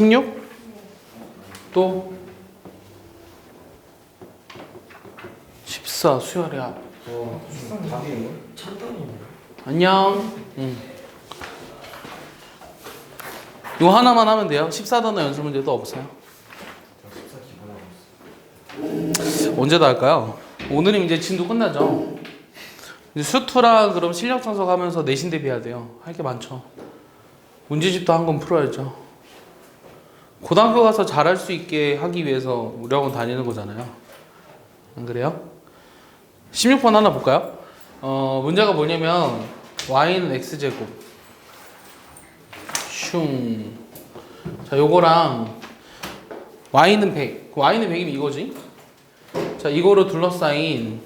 16? 또 14 수열의 합. 답이 찬단이네. 안녕. 이거 하나만 하면 돼요. 14단어 연습 문제도 없어요. 언제 다 할까요? 오늘이 이제 진도 끝나죠. 이제 수투랑 그럼 실력 분석하면서 내신 대비해야 돼요. 할 게 많죠. 문제집도 한 건 풀어야죠. 고등학교 가서 잘할 수 있게 하기 위해서 우리 학원 다니는 거잖아요. 안 그래요? 16번 하나 볼까요? 문제가 뭐냐면 y는 x제곱 슝. 자, 요거랑 y는 100. y는 100이면 이거지. 자, 이거로 둘러싸인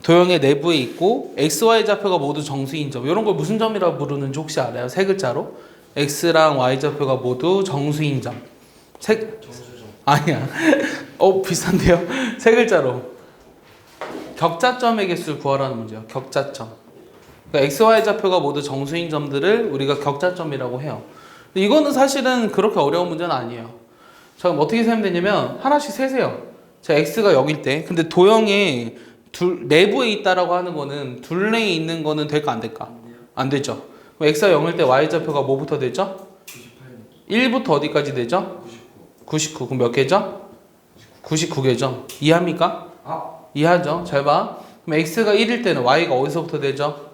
도형의 내부에 있고 x, y 좌표가 모두 정수인 점. 이런 걸 무슨 점이라고 부르는지 혹시 알아요? 세 글자로. x랑 y 좌표가 모두 정수인 점. 정수점. 아니야. 비슷한데요? 세 글자로. 격자점의 개수를 구하라는 문제예요. 격자점. 그러니까 x, y 좌표가 모두 정수인 점들을 우리가 격자점이라고 해요. 근데 이거는 사실은 그렇게 어려운 문제는 아니에요. 자, 그럼 어떻게 세면 되냐면 하나씩 세세요. 자, x가 여길 때. 근데 도형의 내부에 있다라고 하는 거는 둘레에 있는 거는 될까 안 될까? 안 되죠. 그럼 x가 0일 때 y 좌표가 뭐부터 되죠? 1부터 어디까지 되죠? 99. 그럼 몇 개죠? 99개죠. 이해합니까? 이해하죠? 잘 봐. 그럼 x가 1일 때는 y가 어디서부터 되죠?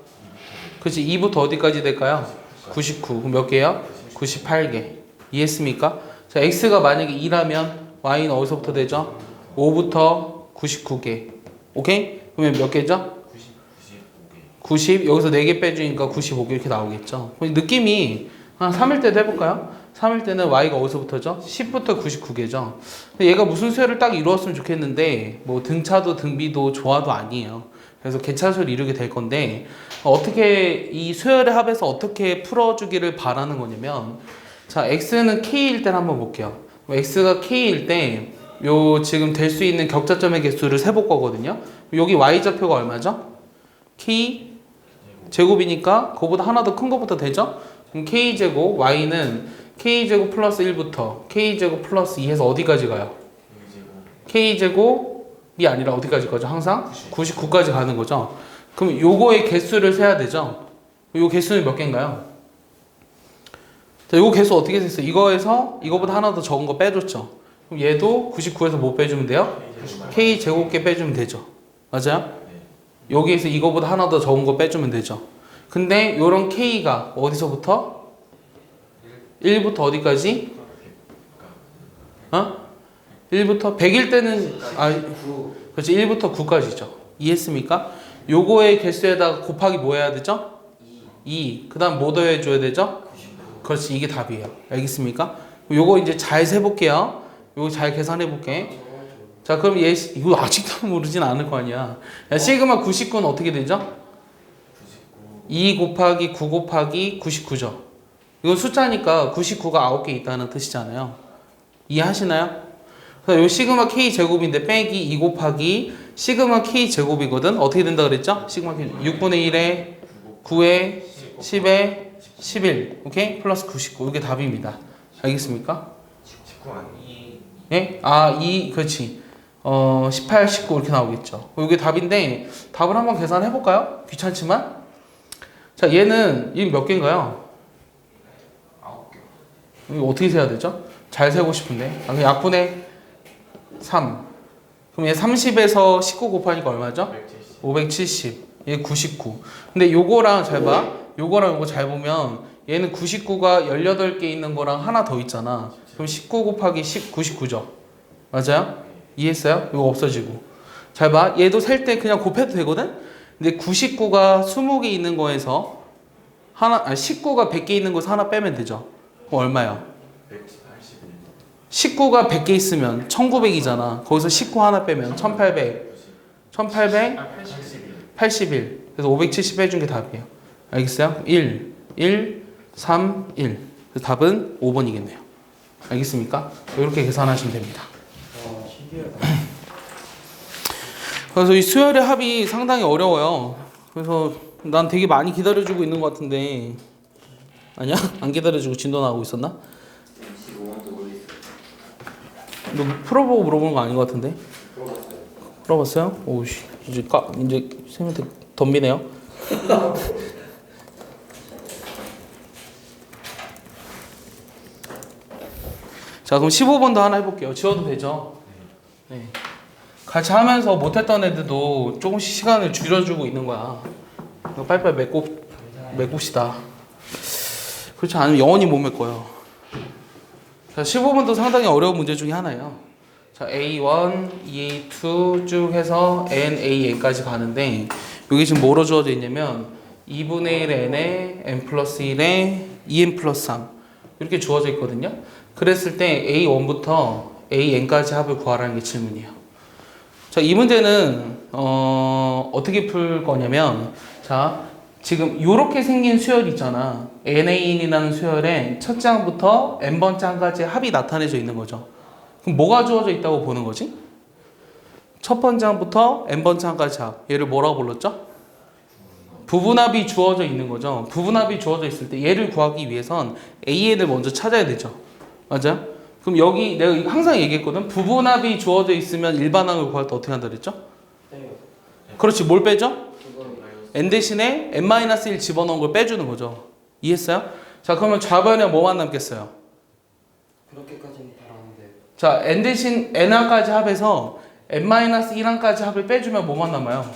그렇지. 2부터 어디까지 될까요? 99. 그럼 몇 개요? 98개. 이해했습니까? 자, x가 만약에 2라면 y는 어디서부터 되죠? 5부터 99개. 오케이? 그러면 몇 개죠? 90. 여기서 4개 빼주니까 95개 이렇게 나오겠죠. 느낌이 한 3일 때도 해볼까요? 3일 때는 y가 어디서부터죠? 10부터 99개죠. 얘가 무슨 수열을 딱 이루었으면 좋겠는데 뭐 등차도 등비도 조화도 아니에요. 그래서 개차수를 이루게 될 건데 어떻게 이 수열의 합에서 어떻게 풀어주기를 바라는 거냐면 자, x는 k일 때를 한번 볼게요. x가 k일 때 요 지금 될 수 있는 격자점의 개수를 세볼 거거든요. 여기 y좌표가 얼마죠? k 제곱이니까 그거보다 하나 더 큰 거부터 되죠? 그럼 k제곱 y는 k제곱 플러스 1부터 k제곱 플러스 2 해서 어디까지 가요? k제곱이 아니라 어디까지 가죠? 항상 99까지 가는 거죠. 그럼 요거의 개수를 세야 되죠. 요 개수는 몇 개인가요? 자, 요거 개수 어떻게 셌어요? 이거에서 이거보다 하나 더 적은 거 빼줬죠. 그럼 얘도 99에서 뭐 빼주면 돼요? k제곱개 빼주면 되죠. 맞아요? 여기에서 이거보다 하나 더 적은 거 빼주면 되죠. 근데 요런 k가 어디서부터? 1부터 어디까지? 1부터 100일 때는 그렇지. 1부터 9까지죠. 이해했습니까? 요거의 개수에다가 곱하기 뭐 해야 되죠? 2. 그 다음 뭐 더해줘야 되죠? 그렇지. 이게 답이에요. 알겠습니까? 요거 이제 잘 세볼게요. 요거 잘 계산해볼게. 자, 그럼 얘 이거 아직도 모르진 않을 거 아니야. 야, 시그마 99는 어떻게 되죠? 2 곱하기 9 곱하기 99죠. 이건 숫자니까 99가 9개 있다는 뜻이잖아요. 이해하시나요? 그래서 요 시그마 k 제곱인데 빼기 2 곱하기 시그마 k 제곱이거든. 어떻게 된다 그랬죠? 시그마 k 6분의 1에 9에 10에 11. 오케이? 플러스 99. 이게 답입니다. 알겠습니까? 19 아니. 예? 2 그렇지. 18, 19 이렇게 나오겠죠. 이게 답인데 답을 한번 계산해 볼까요? 귀찮지만. 자, 얘는 이게 몇 개인가요? 9개. 이거 어떻게 세야 되죠? 잘 세고 싶은데. 그럼 약분의 3. 그럼 얘 30에서 19 곱하니까 얼마죠? 570. 얘 99. 근데 요거랑 잘 봐. 요거랑 요거 잘 보면 얘는 99가 18개 있는 거랑 하나 더 있잖아. 그럼 19 곱하기 10, 99죠. 맞아요? 이해했어요? 이거 없어지고. 잘 봐. 얘도 셀 때 그냥 곱해도 되거든? 근데 99가 20개 있는 거에서 19가 100개 있는 거에서 하나 빼면 되죠. 그럼 얼마야? 19가 100개 있으면 1900이잖아. 거기서 19 하나 빼면 1800. 81. 그래서 570 빼준 게 답이에요. 알겠어요? 1, 3, 1. 그래서 답은 5번이겠네요. 알겠습니까? 이렇게 계산하시면 됩니다. 그래서 이 수열의 합이 상당히 어려워요. 그래서 난 되게 많이 기다려주고 있는 것 같은데 아니야? 안 기다려주고 진도 나오고 있었나? 너 풀어보고 물어보는 거 아닌 것 같은데? 풀어봤어요? 오우씨, 이제 쌤한테 덤비네요. 자, 그럼 15번도 하나 해볼게요. 지워도 되죠? 네. 같이 하면서 못했던 애들도 조금씩 시간을 줄여주고 있는 거야. 빨리빨리 메꿉시다. 그렇지 않으면 영원히 못 메꿔요. 자, 15번도 상당히 어려운 문제 중에 하나예요. 자, A1, EA2 쭉 해서 NAN까지 가는데 여기 지금 뭐로 주어져 있냐면 2분의 1의 n에 n 플러스 1에 2n 플러스 3 이렇게 주어져 있거든요. 그랬을 때 A1부터 AN까지 합을 구하라는 게 질문이에요. 자, 이 문제는 어떻게 풀 거냐면 자, 지금 이렇게 생긴 수열이 있잖아. NAN이라는 수열에 첫 장부터 n번째 항까지 합이 나타내져 있는 거죠. 그럼 뭐가 주어져 있다고 보는 거지? 첫 번째 항부터 n번째 항까지 합. 얘를 뭐라고 불렀죠? 부분합이 주어져 있는 거죠. 부분합이 주어져 있을 때 얘를 구하기 위해선 AN을 먼저 찾아야 되죠. 맞아요? 그럼 여기 내가 항상 얘기했거든. 부분합이 주어져 있으면 일반항을 구할 때 어떻게 한다 그랬죠? 그렇지. 뭘 빼죠? n 대신에 n-1 집어넣은 걸 빼주는 거죠. 이해했어요? 자, 그러면 좌변에 뭐만 남겠어요? 그렇게까지는 바라는데. 자, n 대신 n항까지 합해서 n-1항까지 합을 빼주면 뭐만 남아요?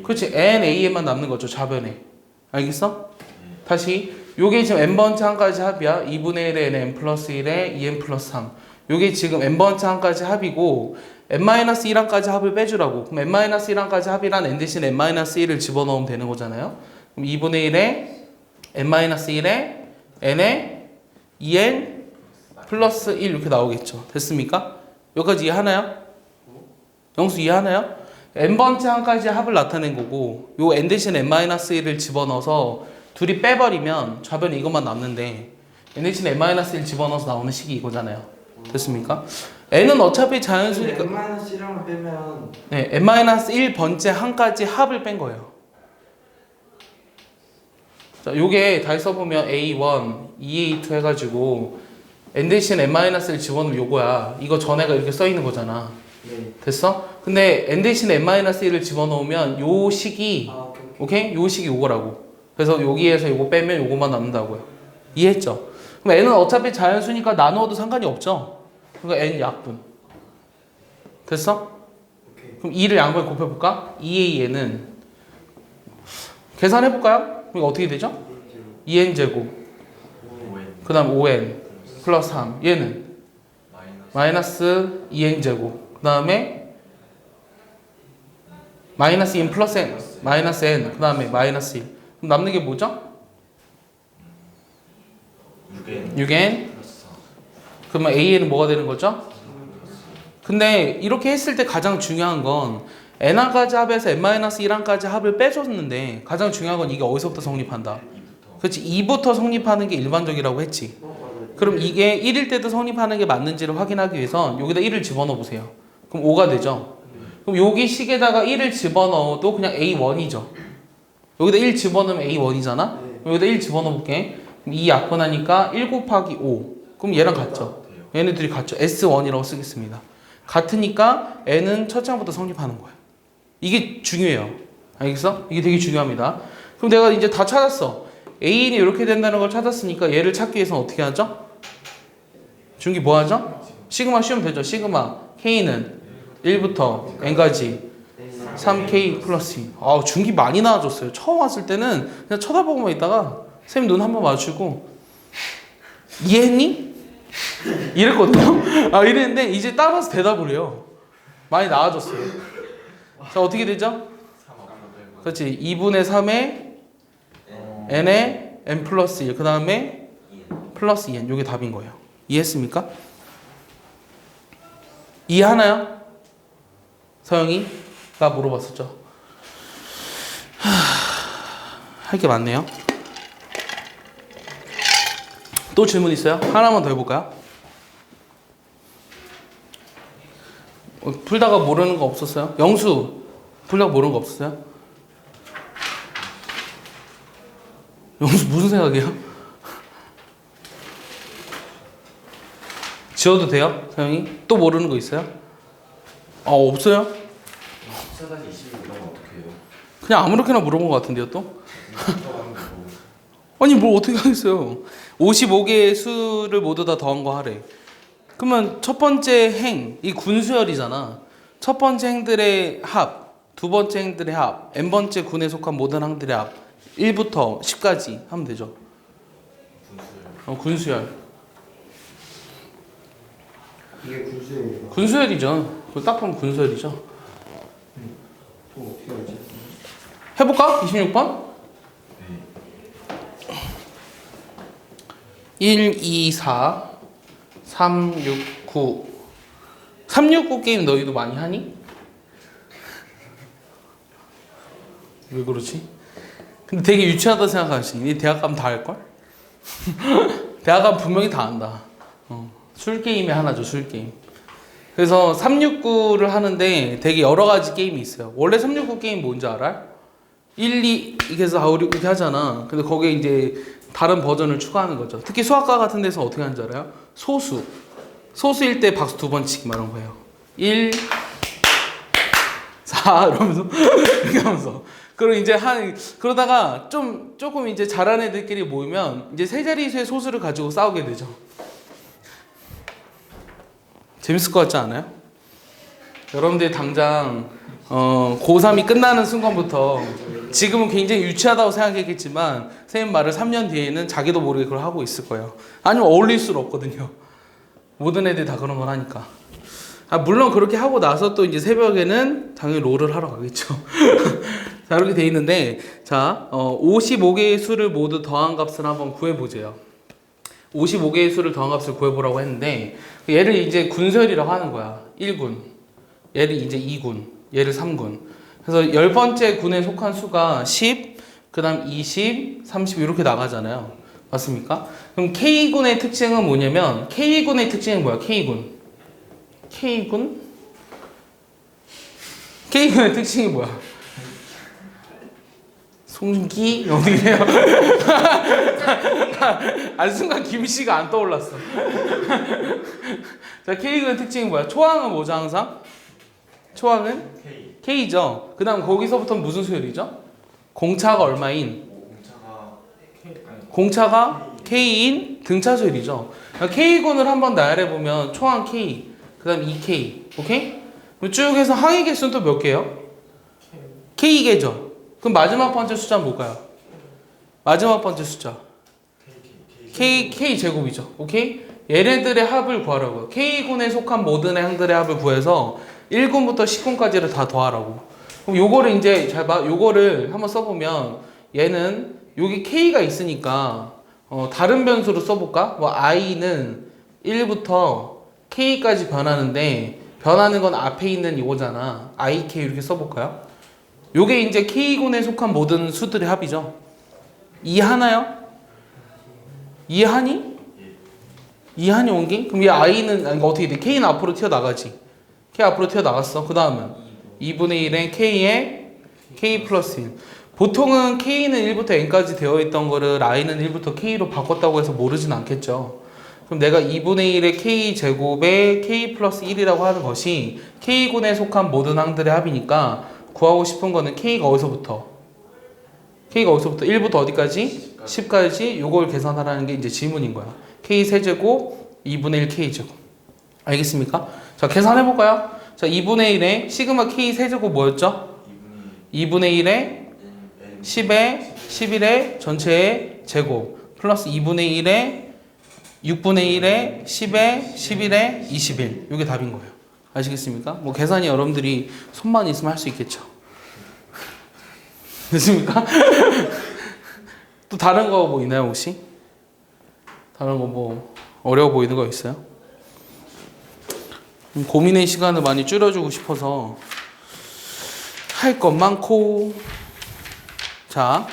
그렇지. NA에만 남는 거죠. 좌변에. 알겠어? 다시 요게 지금 n번째 항까지 합이야. 2분의 1에 n 플러스 1에 2n 플러스 3. 요게 지금 n번째 항까지 합이고 n-1항까지 합을 빼주라고. 그럼 n-1항까지 합이란 n 대신 n-1을 집어넣으면 되는 거잖아요. 그럼 2분의 1에 n-1에 n에 2n 플러스 1 이렇게 나오겠죠. 됐습니까? 여기까지 이해하나요? 영수 이해하나요? n번째 항까지 합을 나타낸 거고 요 n 대신 n-1을 집어넣어서 둘이 빼버리면 좌변에 이것만 남는데 n 대신 n-1 집어넣어서 나오는 식이 이거잖아요. 됐습니까? n은 어차피 자연수니까 n-1을 빼면 네, n-1번째 항까지 합을 뺀 거예요. 자, 요게 다시 써보면 A1, EA2 해가지고 n 대신 n-을 집어넣으면 요거야. 이거 전에가 이렇게 써있는 거잖아. 네. 됐어? 근데 n 대신 n-1을 집어넣으면 요 식이 오케이? 요 식이 요거라고. 그래서 여기에서 요거 빼면 요거만 남는다고요. 이해했죠? 그럼 n은 어차피 자연수니까 나누어도 상관이 없죠? 그러니까 n 약분. 됐어? 오케이. 그럼 2를 양변에 곱해볼까? 2AN은 계산해볼까요? 이거 어떻게 되죠? 2n제곱 그 다음 5n 플러스 3 얘는 마이너스 2n제곱 그 다음에 마이너스 2n 플러스 n 마이너스 n 그 다음에 마이너스 1 그럼 남는 게 뭐죠? 6n 그러면 AN은 뭐가 되는 거죠? 근데 이렇게 했을 때 가장 중요한 건 n항까지 합해서 n-1항까지 합을 빼줬는데 가장 중요한 건 이게 어디서부터 성립한다? 그렇지. 2부터 성립하는 게 일반적이라고 했지. 그럼 이게 1일 때도 성립하는 게 맞는지를 확인하기 위해서 여기다 1을 집어넣어 보세요. 그럼 5가 되죠. 그럼 여기 식에다가 1을 집어넣어도 그냥 A1이죠. 여기다 1 집어넣으면 A1이잖아. 여기다 1 집어넣어 볼게. 그럼 2 약분하니까 1 곱하기 5. 그럼 얘랑 같죠. 얘네들이 같죠. S1이라고 쓰겠습니다. 같으니까 n은 첫 장부터 성립하는 거예요. 이게 중요해요. 알겠어? 이게 되게 중요합니다. 그럼 내가 이제 다 찾았어. A인이 이렇게 된다는 걸 찾았으니까 얘를 찾기 위해서는 어떻게 하죠? 중기 뭐 하죠? 시그마 씌우면 되죠. 시그마 K는 1부터 N까지 3K 플러스 2. 아, 중기 많이 나아졌어요. 처음 왔을 때는 그냥 쳐다보고만 있다가 쌤 눈 한번 맞추고 이해했니? 이랬거든요. 아, 이랬는데 이제 따라서 대답을 해요. 많이 나아졌어요. 자, 어떻게 되죠? 그렇지. 2분의 3에 n에 n 플러스 1. 그 다음에 플러스 2n. 이게 답인 거예요. 이해했습니까? 이해하나요? 서영이가 물어봤었죠. 할 게 많네요. 또 질문 있어요? 하나만 더 해볼까요? 풀다가 모르는 거 없었어요? 영수 풀다가 모르는 거 없었어요? 영수 무슨 생각이에요? 지워도 돼요? 사영이? 또 모르는 거 있어요? 아 없어요? 14-20 이런 거 어떻게 해요? 그냥 아무렇게나 물어본 것 같은데요 또? 아니 뭘 어떻게 하겠어요. 55개의 수를 모두 다 더한 거 하래. 그러면 첫 번째 행, 이 군수열이잖아. 첫 번째 행들의 합, 두 번째 행들의 합, n번째 군에 속한 모든 항들의 합 1부터 10까지 하면 되죠. 군수열. 이게 군수예요. 군수열이죠. 그거 딱 보면 군수열이죠. 또 어떻게 알지? 해볼까? 26번? 1, 2, 4, 3, 6, 9. 369 게임 너희도 많이 하니? 왜 그러지? 근데 되게 유치하다 생각하시니? 대학 가면 다 할걸? 대학 가면 분명히 다 안다. 술 게임이 하나죠, 술 게임. 그래서 369를 하는데 되게 여러 가지 게임이 있어요. 원래 369 게임 뭔지 알아? 1, 2, 이렇게 해서 이렇게 하잖아. 근데 거기에 이제 다른 버전을 추가하는 거죠. 특히 수학과 같은 데서 어떻게 하는지 알아요? 소수. 소수일 때 박수 2번 치기 말한 거예요. 1, 4 이러면서 이렇게 하면서. 그리고 이제 그러다가 조금 이제 잘하는 애들끼리 모이면 이제 세 자릿수의 소수를 가지고 싸우게 되죠. 재밌을 것 같지 않아요? 여러분들이 당장 고3이 끝나는 순간부터 지금은 굉장히 유치하다고 생각했겠지만 선생님 말을 3년 뒤에는 자기도 모르게 그걸 하고 있을 거예요. 아니면 어울릴 수는 없거든요. 모든 애들이 다 그런 걸 하니까. 물론 그렇게 하고 나서 또 이제 새벽에는 당연히 롤을 하러 가겠죠. 자, 이렇게 돼 있는데, 자, 55개의 수를 모두 더한 값을 한번 구해보세요. 55개의 수를 더한 값을 구해보라고 했는데, 얘를 이제 군설이라고 하는 거야. 1군. 얘를 이제 2군. 얘를 3군. 그래서 10번째 군에 속한 수가 10, 그 다음 20, 30 이렇게 나가잖아요. 맞습니까? 그럼 K군의 특징은 뭐냐면, K군의 특징은 뭐야? K군. K군의 특징이 뭐야? 송기? 어떻게 해요? 순간 김씨가 안 떠올랐어. 자, K군의 특징이 뭐야? 초항은 뭐죠, 항상? 초항은? K죠. 그 다음 거기서부터 무슨 수열이죠? 공차가 얼마인? 공차가 K인 등차 수열이죠. K군을 한번 나열해보면 초항 K, 그 다음 2K, 오케이? 쭉 해서 항의 개수는 또 몇 개예요? K개죠. 그럼 마지막 번째 숫자는 뭘까요? 마지막 번째 숫자 K 제곱이죠. 오케이? 얘네들의 합을 구하라고요. K군에 속한 모든 항들의 합을 구해서 1군부터 10군까지를 다 더하라고. 그럼 요거를 이제 잘 봐. 요거를 한번 써보면 얘는 여기 K가 있으니까 다른 변수로 써볼까? 뭐 i는 1부터 K까지 변하는데 변하는 건 앞에 있는 이거잖아. IK 이렇게 써볼까요? 요게 이제 K군에 속한 모든 수들의 합이죠. 이해하나요? 이해하니? 이해하니 원기? 그럼 얘 I는 어떻게 돼? K는 앞으로 튀어나가지. K 앞으로 튀어나갔어. 그 다음은 2분의 1에 K에 K 플러스 1. 보통은 K는 1부터 N까지 되어 있던 거를 I는 1부터 K로 바꿨다고 해서 모르진 않겠죠. 그럼 내가 2분의 1의 K 제곱에 K 플러스 1이라고 하는 것이 K군에 속한 모든 항들의 합이니까 구하고 싶은 거는 K가 어디서부터 1부터 어디까지? 10까지 요걸 계산하라는 게 이제 질문인 거야. K 세제곱 2분의 1 K 제곱. 알겠습니까? 자, 계산해 볼까요? 자, 2분의 1에 시그마 K 세제곱 뭐였죠? 2분의 1에 10에 11에 전체의 제곱 플러스 2분의 1에 6분의 1에 10에 11에 21. 이게 답인 거예요. 아시겠습니까? 뭐 계산이 여러분들이 손만 있으면 할 수 있겠죠. 됐습니까? 또 다른 거 뭐 있나요, 혹시? 다른 거 뭐 어려워 보이는 거 있어요? 고민의 시간을 많이 줄여주고 싶어서 할 것 많고. 자,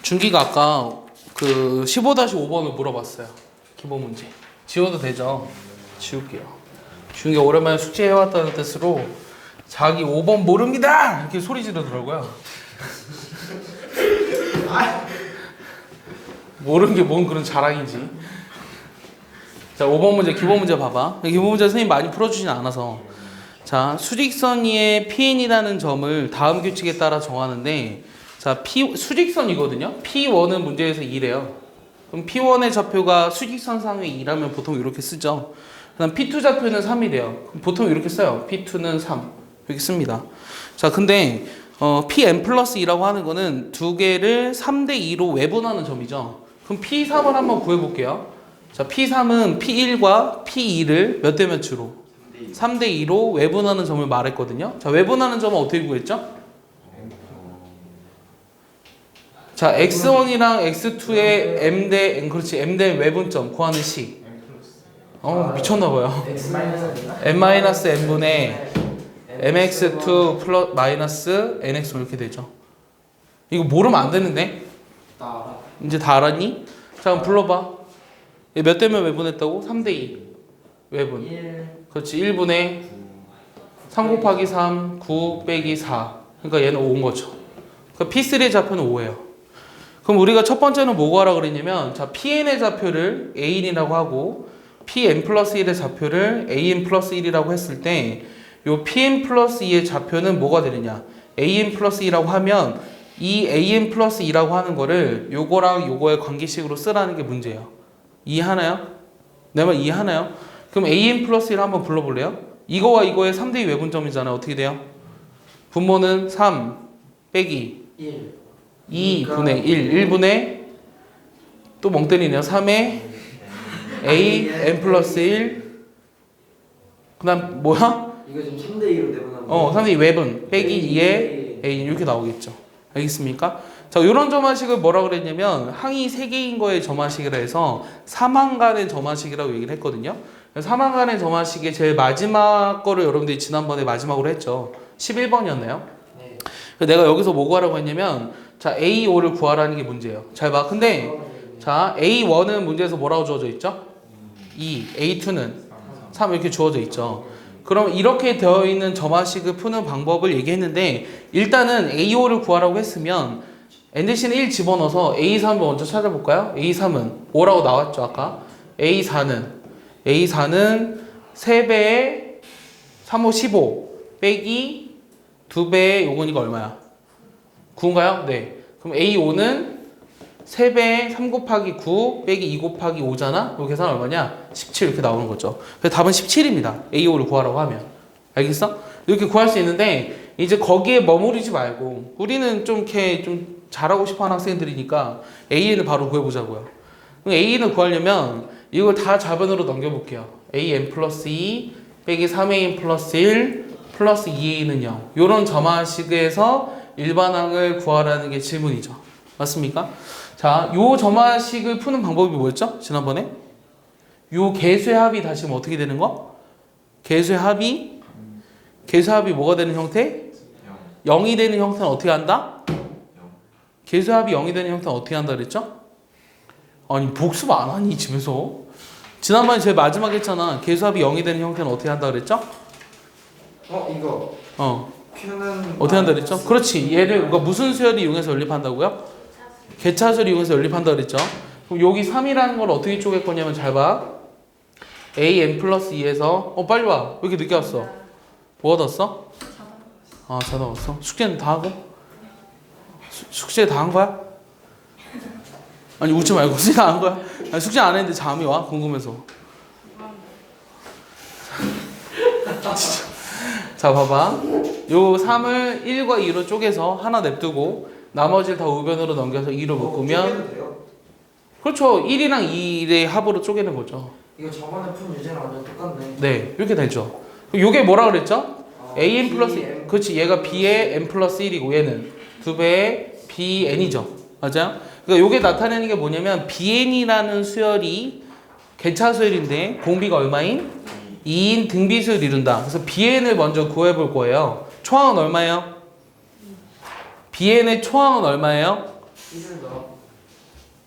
준기가 아까 그 15-5번을 물어봤어요. 기본 문제. 지워도 되죠? 지울게요. 준기가 오랜만에 숙제해왔다는 뜻으로 자기 5번 모릅니다! 이렇게 소리 지르더라고요. 모르는 게 뭔 그런 자랑이지. 자, 5번 문제 기본 문제 봐봐. 기본 문제 선생님 많이 풀어주진 않아서. 자, 수직선 위에 PN이라는 점을 다음 규칙에 따라 정하는데, 자, 수직선이거든요. P1은 문제에서 2래요. 그럼 P1의 좌표가 수직선 상의 2라면 보통 이렇게 쓰죠. 그다음 P2 좌표는 3이래요. 그럼 보통 이렇게 써요. P2는 3 이렇게 씁니다. 자, 근데 Pn 플러스 2라고 하는 거는 두 개를 3대 2로 외분하는 점이죠. 그럼 P3을 한번 구해볼게요. 자, P3은 P1과 P2를 몇 대 몇으로? 3대 2로 외분하는 점을 말했거든요. 자, 외분하는 점은 어떻게 구했죠? 자, x1이랑 x2의 m 대 n, 그렇지, m 대 외분점 구하는 식. 미쳤나봐요. n-n분의 mx2 플러스 마이너스 nx1 이렇게 되죠. 이거 모르면 안 되는데? 이제 다 알았니? 자, 그럼 불러봐. 몇 대면 외분했다고? 3대 2 외분. 1. 그렇지, 1분의 3 곱하기 3 9 빼기 4. 그러니까 얘는 5인 거죠. 그러니까 P3의 좌표는 5예요. 그럼 우리가 첫 번째는 뭐고 하라 그랬냐면, 자, PN의 좌표를 AN이라고 하고 PN 플러스 1의 좌표를 AN 플러스 1이라고 했을 때, 요 PN 플러스 2의 좌표는 뭐가 되느냐? AN 플러스 2라고 하면 이 AN 플러스 2라고 하는 거를 요거랑 요거의 관계식으로 쓰라는 게 문제예요. 이해하나요? 내 말 이해하나요? 그럼 AN 플러스 1 한번 불러볼래요? 이거와 이거의 3대2 외분점이잖아요. 어떻게 돼요? 분모는 3 빼기 1. 2분의 1, 1분의 또 멍 때리네요. 3의 A, N 플러스 1. 그 다음 뭐야? 이거 지금 3대 2로 내보내는 거. 3대2 외분 빼기 2의 A 이렇게 나오겠죠. 알겠습니까? 자, 요런 점화식을 뭐라 그랬냐면 항이 3개인 거의 점화식이라 해서 사망간의 점화식이라고 얘기를 했거든요. 사망간의 점화식의 제일 마지막 거를 여러분들이 지난번에 마지막으로 했죠. 11번이었나요? 네. 내가 여기서 뭐 구하라고 했냐면, 자, A5를 구하라는 게 문제예요. 잘 봐. 근데 자, A1은 문제에서 뭐라고 주어져 있죠? 2, A2는 3 이렇게 주어져 있죠. 그럼 이렇게 되어 있는 점화식을 푸는 방법을 얘기했는데, 일단은 A5를 구하라고 했으면 n 대신에 1 집어넣어서 A3을 먼저 찾아볼까요? A3은 5라고 나왔죠, 아까. A4는 3배에 3, 5, 15 빼기 2배의 요거니까 얼마야? 9인가요? 네. 그럼 A5는 3배에 3 곱하기 9 빼기 2 곱하기 5잖아? 그 계산 얼마냐? 17 이렇게 나오는 거죠. 그래서 답은 17입니다. A5를 구하라고 하면. 알겠어? 이렇게 구할 수 있는데, 이제 거기에 머무르지 말고, 우리는 좀 이렇게 좀 잘하고 싶어 하는 학생들이니까 AN을 바로 구해보자고요. 그럼 AN을 구하려면 이걸 다 좌변으로 넘겨볼게요. AN 플러스 2 빼기 3AN 플러스 1 플러스 2AN은 0. 요런 점화식에서 일반항을 구하라는 게 질문이죠. 맞습니까? 자, 요 점화식을 푸는 방법이 뭐였죠? 지난번에? 요 개수의 합이 다시 뭐 어떻게 되는 거? 개수의 합이 뭐가 되는 형태? 0이 되는 형태는 어떻게 한다? 개수의 합이 0이 되는 형태는 어떻게 한다 그랬죠? 아니, 복습 안 하니 집에서? 지난번에 제일 마지막에 했잖아. 개수의 합이 0이 되는 형태는 어떻게 한다 그랬죠? 이거 Q는 어떻게 한다 그랬죠? 그렇지. 얘를 우리가 무슨 수열을 이용해서 연립한다고요? 개차수를 이용해서 연립한다 그랬죠? 그럼 여기 3이라는 걸 어떻게 쪼갤 거냐면 잘 봐. AN 플러스 2에서 빨리 와. 왜 이렇게 늦게 왔어? 뭐 얻었어? 자다 왔어? 숙제는 다 하고? 숙제 다 한 거야? 아니, 웃지 말고 숙제 다 한 거야? 아니, 숙제 안 했는데 잠이 와? 궁금해서. 자, 봐봐. 요 3을 1과 2로 쪼개서 하나 냅두고 나머지를 다 우변으로 넘겨서 2로 묶으면, 그렇죠. 1이랑 2의 합으로 쪼개는 거죠. 이거 저번에 푼 유제랑 완전 똑같네. 네, 이렇게 되죠. 요게 뭐라 그랬죠? AN 플러스, 그렇지. 얘가 B의 N 플러스 1이고 얘는 2배의 BN이죠. 맞아요? 그러니까 요게 나타내는 게 뭐냐면 BN이라는 수열이 개차 수열인데 공비가 얼마인? 2인 등비수를 이룬다. 그래서 BN을 먼저 구해볼 거예요. 초항은 얼마예요? BN의 초항은 얼마예요? 1을 넣어.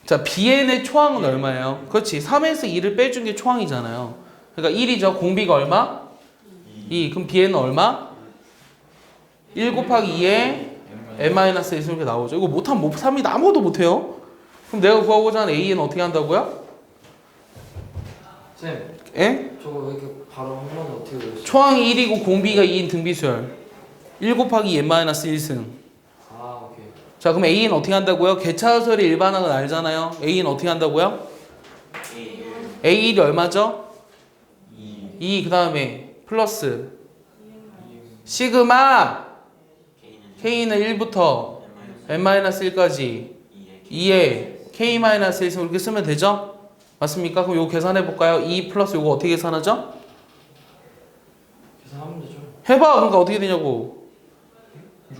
자, BN의 초항은 얼마예요? 그렇지. 3에서 2를 빼준 게 초항이잖아요. 그러니까 1이죠. 공비가 얼마? 2. 그럼 BN은 얼마? 1 곱하기 2에 n-1 이렇게 나오죠. 이거 못하면 못 삽니다. 아무것도 못해요. 그럼 내가 구하고자 하는 AN 어떻게 한다고요? 쌤, 에? 저거 왜 이렇게 바로 한 번에 어떻게 외웠어? 초항이 1이고 공비가 2인 등비수열. 1 곱하기 n-1승. 아, 오케이. 자, 그럼 A는 어떻게 한다고요? 개차설의 일반항은 알잖아요. A는 어떻게 한다고요? A1이 얼마죠? 2. 그 다음에 플러스 시그마 K는 1부터 n-1까지 2에 K-1승 이렇게 쓰면 되죠? 맞습니까? 그럼 이거 계산해 볼까요? 2 플러스 이거 어떻게 계산하죠? 계산하면 되죠. 해봐. 그러니까 어떻게 되냐고.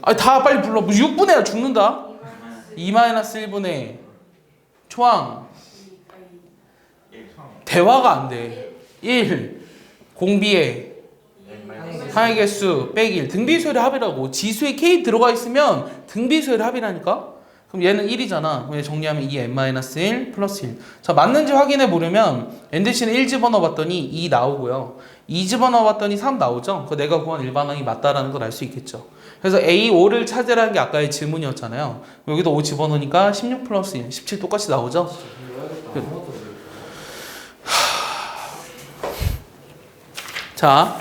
아니 다 빨리 불러. 6분의 죽는다. 2-1분의 초항 대화가 안 돼. 1 공비에 항의 개수 빼기 1 등비수열의 합이라고. 지수에 K 들어가 있으면 등비수열의 합이라니까. 그럼 얘는 1이잖아. 그럼 얘 정리하면 2n-1 플러스 1. 자, 맞는지 확인해 보려면 n 대신에 1 집어넣어 봤더니 2 나오고요. 2 집어넣어 봤더니 3 나오죠. 그 내가 구한 일반항이 맞다라는 걸 알 수 있겠죠. 그래서 A, 5를 찾으라는 게 아까의 질문이었잖아요. 여기도 5 집어넣으니까 16 플러스 1, 17 똑같이 나오죠. 외워야겠다. 아무것도 모르겠어. 자,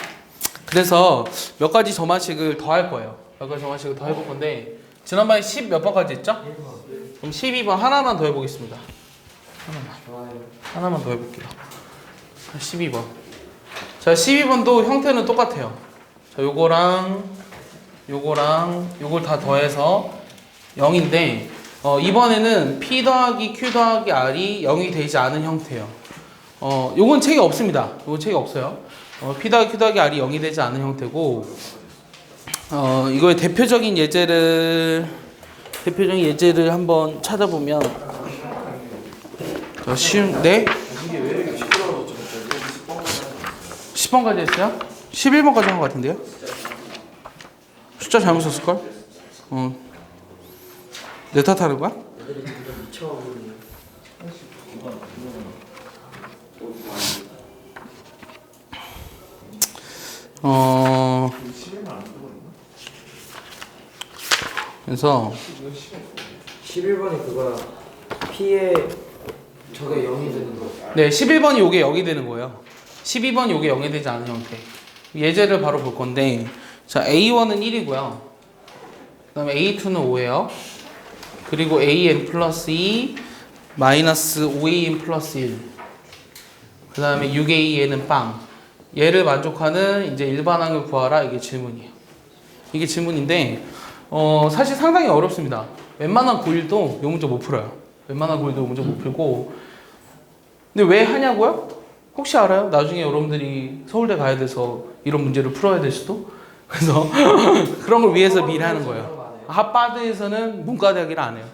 그래서 몇 가지 점화식을 더 할 거예요. 몇 가지 점화식을 더 해볼 건데 지난번에 10 몇 번까지 했죠? 그럼 12번 하나만 더 해보겠습니다. 좋아요. 하나만 더 해볼게요. 12번. 자, 12번도 형태는 똑같아요. 자, 요거랑 요걸 다 더해서 0인데 이번에는 P 더하기 Q 더하기 R이 0이 되지 않은 형태예요. 요건 책이 없습니다. 요건 책이 없어요. P 더하기 Q 더하기 R이 0이 되지 않은 형태고 이거의 대표적인 예제를 한번 찾아보면 쉬운 네? 10번까지 했어요? 11번까지 한 것 같은데요? 숫자 잘못 썼을걸? 내 탓하는 거야? 애들이 진짜 미쳐버리네. 그래서 11번이 그거야. P에 저게 0이 되는 거. 네, 11번이 요게 0이 되는 거예요. 12번이 요게 0이 되지 않은 형태. 예제를 바로 볼 건데, 자, A1은 1이고요. 그 다음에 A2는 5예요. 그리고 AN 플러스 2, 마이너스 5AN 플러스 1. 그 다음에 6AN은 빵. 얘를 만족하는 이제 일반항을 구하라. 이게 질문이에요. 이게 질문인데, 사실 상당히 어렵습니다. 웬만한 고1도 이 문제 못 풀어요. 웬만한 고1도 이 문제 못 풀고. 근데 왜 하냐고요? 혹시 알아요? 나중에 여러분들이 서울대 가야 돼서 이런 문제를 풀어야 될 수도? 그래서 그런 걸 위해서 미리 하는 거예요. 핫바드에서는 문과대학이라 안 해요.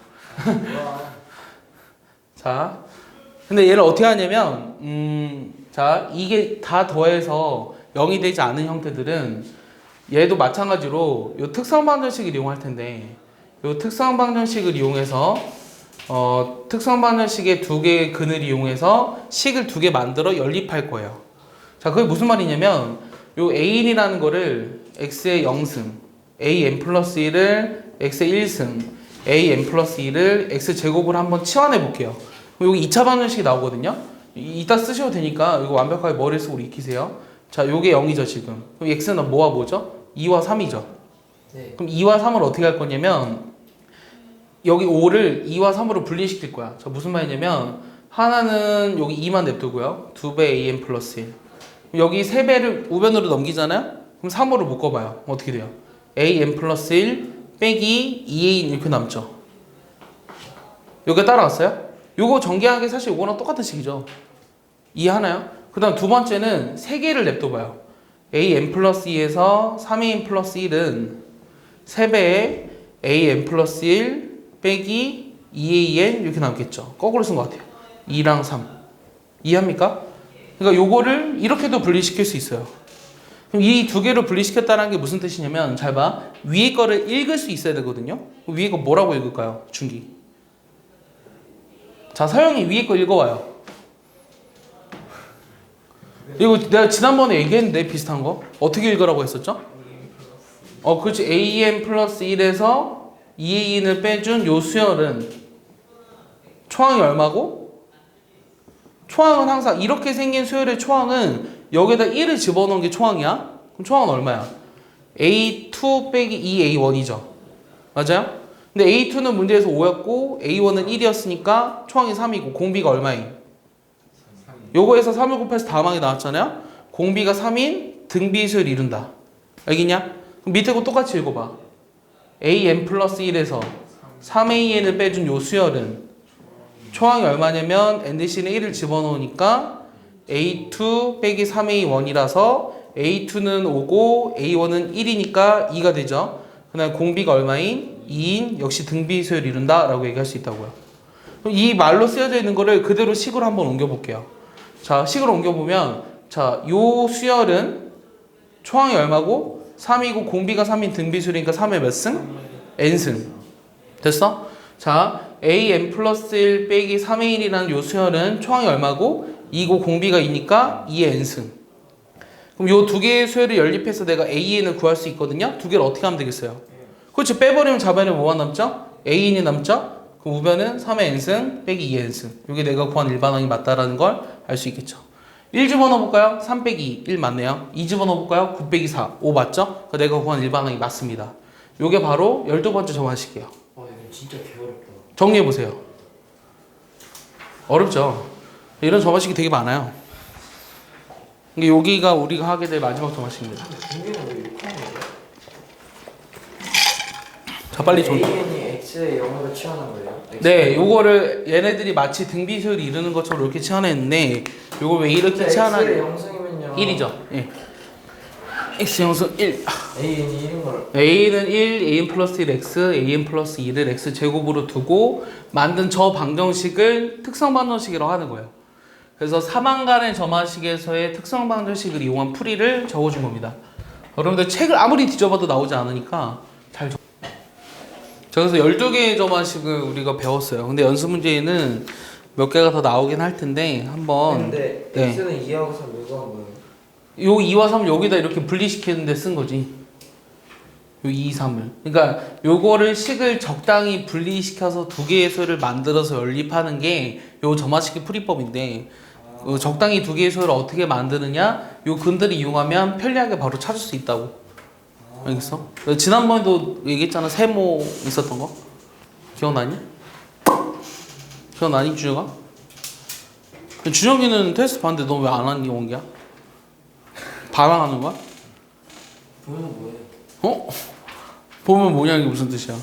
자, 근데 얘를 어떻게 하냐면, 자, 이게 다 더해서 0이 되지 않은 형태들은 얘도 마찬가지로 요 특성방정식을 이용할 텐데, 요 특성방정식을 이용해서 특성방정식의 두 개의 근을 이용해서 식을 두 개 만들어 연립할 거예요. 자, 그게 무슨 말이냐면 요 A인이라는 거를 x의 0승, an 플러스 1을 x의 1승, an 플러스 2를 x제곱으로 한번 치환해 볼게요. 그럼 여기 2차 방정식이 나오거든요. 이따 쓰셔도 되니까 이거 완벽하게 머리에 쓰고 익히세요. 자, 요게 0이죠 지금. 그럼 x는 뭐와 뭐죠? 2와 3이죠. 네. 그럼 2와 3을 어떻게 할 거냐면 여기 5를 2와 3으로 분리시킬 거야. 저 무슨 말이냐면 하나는 여기 2만 냅두고요. 2배 an 플러스 1. 여기 3배를 우변으로 넘기잖아요. 그럼 3으로 묶어봐요. 어떻게 돼요? an 플러스 1 빼기 2an 이렇게 남죠. 여기 따라왔어요? 요거 전개하는 게 사실 요거랑 똑같은 식이죠. 이해하나요? 그 다음 두 번째는 3개를 냅둬봐요. an 플러스 2에서 3an 플러스 1은 3배에 an 플러스 1 빼기 2an 이렇게 남겠죠. 거꾸로 쓴 것 같아요. 2랑 3. 이해합니까? 그러니까 요거를 이렇게도 분리시킬 수 있어요. 그럼 이 두 개를 분리시켰다는 게 무슨 뜻이냐면 잘 봐. 위에 거를 읽을 수 있어야 되거든요. 위에 거 뭐라고 읽을까요? 중기. 자, 서영이 위에 거 읽어와요. 이거 내가 지난번에 얘기했는데 비슷한 거. 어떻게 읽으라고 했었죠? 그렇지. an 플러스 1에서 2an을 빼준 요 수열은 초항이 얼마고? 초항은 항상 이렇게 생긴 수열의 초항은 여기에다 1을 집어넣은 게 초항이야. 그럼 초항은 얼마야? A2 빼기 2A1이죠. 맞아요? 근데 A2는 문제에서 5였고 A1은 1이었으니까 초항이 3이고 공비가 얼마임? 요거에서 3을 곱해서 다음항이 나왔잖아요. 공비가 3인 등비수를 이룬다. 알겠냐? 그럼 밑에 거 똑같이 읽어봐. AN 플러스 1에서 3AN을 빼준 요 수열은 초항이 얼마냐면 NDC는 1을 집어넣으니까 A2 빼기 3A1이라서 A2는 5고 A1은 1이니까 2가 되죠. 그다음 공비가 얼마인? 2인 역시 등비수열 이룬다 라고 얘기할 수 있다고요. 그럼 이 말로 쓰여져 있는 거를 그대로 식으로 한번 옮겨볼게요. 자, 식으로 옮겨보면 자, 요 수열은 초항이 얼마고 3이고 공비가 3인 등비수열이니까 3의 몇 승? n승. 됐어? 자, AN 플러스 1 빼기 3의 1이라는 요 수열은 초항이 얼마고 2고 공비가 2니까 2의 n승. 그럼 요 두 개의 수열을 연립해서 내가 AN을 구할 수 있거든요. 두 개를 어떻게 하면 되겠어요? 그렇지. 빼버리면 잡아내면 뭐가 남죠? AN이 남죠? 그 우변은 3의 n승 빼기 2의 n승. 이게 내가 구한 일반항이 맞다라는 걸 알 수 있겠죠. 1 집어넣어볼까요? 3 빼기 1 맞네요. 2 집어넣어볼까요? 9 빼기 4 5 맞죠? 그 내가 구한 일반항이 맞습니다. 요게 바로 12번째 점화식이에요. 이거 진짜 개어렵다. 정리해보세요. 어렵죠? 이런 점화식이 되게 많아요. 이게 여기가 우리가 하게 될 마지막 점화식입니다. 공비는 왜 6항이에요? 자, 빨리 좀. AN이 X의 0으로 치환한 거예요? 네, 요거를 얘네들이 마치 등비수열을 이루는 것처럼 이렇게 치환했는데 요걸 왜 이렇게 치환하냐? X의 0승이면요 1이죠. 예. X 영수 1. AN이 1인 걸 A는 1, AN 플러스 1 X, AN 플러스 2를 X 제곱으로 두고 만든 저 방정식을 특성 방정식이라고 하는 거예요. 그래서 사망간의 점화식에서의 특성 방정식을 이용한 풀이를 적어준 겁니다. 여러분들 책을 아무리 뒤져봐도 나오지 않으니까 잘 적. 자, 그래서 12개의 점화식을 우리가 배웠어요. 근데 연습 문제에는 몇 개가 더 나오긴 할 텐데 한번 근데 네. X는 2하고 3 누가 한 거예요? 요 2와 3을 여기다 이렇게 분리시키는데 쓴 거지. 요 2, 3을. 그러니까 요거를 식을 적당히 분리시켜서 두 개의 수를 만들어서 연립하는 게 요 점화식의 풀이법인데 적당히 두 개의 수를 어떻게 만드느냐 요 근들을 이용하면 편리하게 바로 찾을 수 있다고. 알겠어? 지난번에도 얘기했잖아. 세모 있었던 거. 기억나니? 기억나니 준혁아? 준혁이는 테스트 봤는데 너 왜 안 왔니 원기야? 반항하는 거야? 보면 뭐예요? 어? 보면 뭐냐는 게 무슨 뜻이야?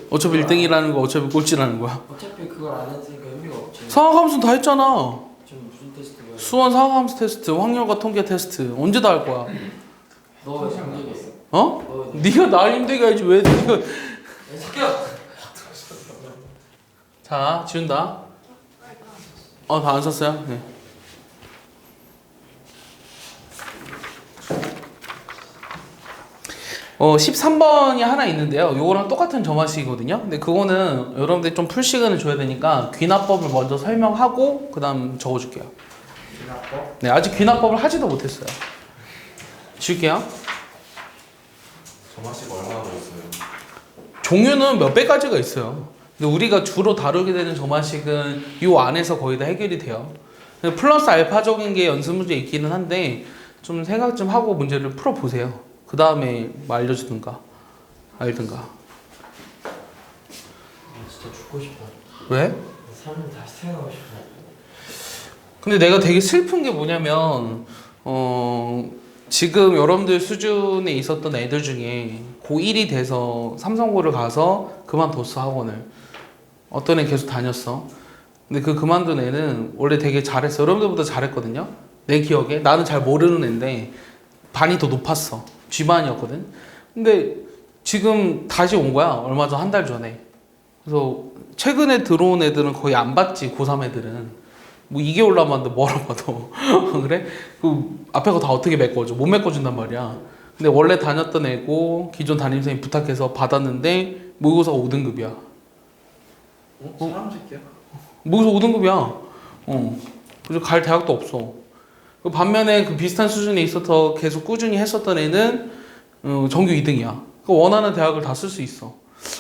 어차피 1등이라는 거 어차피 꼴찌라는 거야. 어차피 그걸 안 했으니까 의미가 없지. 상학함수는 다 했잖아. 지금 무슨 테스트가? 수원 상학함수 테스트, 확률과 통계 테스트 언제 다 할 거야? 너 힘들게 했어? 어? 네가 날 힘들게 해야지 왜 네가. 자, 지운다. 다 안 썼어요? 네. 어, 13번이 하나 있는데요. 요거랑 똑같은 점화식이거든요. 근데 그거는 여러분들이 좀 풀 시간을 줘야 되니까 귀납법을 먼저 설명하고 그 다음 적어줄게요. 귀납법? 네, 아직 귀납법을 하지도 못했어요. 지울게요. 점화식 얼마나 들었어요? 종류는 몇 가지가 있어요. 근데 우리가 주로 다루게 되는 점화식은 요 안에서 거의 다 해결이 돼요. 플러스 알파적인 게 연습 문제 있기는 한데 좀 생각 좀 하고 문제를 풀어보세요. 그 다음에 뭐 알려주든가 알든가. 진짜 죽고 싶어. 왜? 삶을 다시 태어나고 싶어. 근데 내가 되게 슬픈 게 뭐냐면 지금 여러분들 수준에 있었던 애들 중에 고1이 돼서 삼성고를 가서 그만뒀어 학원을. 어떤 애 계속 다녔어. 근데 그 그만둔 애는 원래 되게 잘했어. 여러분들보다 잘했거든요. 내 기억에. 나는 잘 모르는 애인데 반이 더 높았어. G반이었거든. 근데 지금 다시 온 거야. 얼마 전 한 달 전에. 그래서 최근에 들어온 애들은 거의 안 봤지. 고3 애들은. 뭐 2개월 남았는데 뭐라 봐도. 그래? 그 앞에 거 다 어떻게 메꿔줘? 못 메꿔준단 말이야. 근데 원래 다녔던 애고 기존 담임선생님 부탁해서 받았는데 모의고사가 5등급이야. 사람 새끼야? 모의고사 5등급이야. 그래서 갈 대학도 없어. 그 반면에 그 비슷한 수준에 있어서 계속 꾸준히 했었던 애는 전교 2등이야. 그 원하는 대학을 다 쓸 수 있어.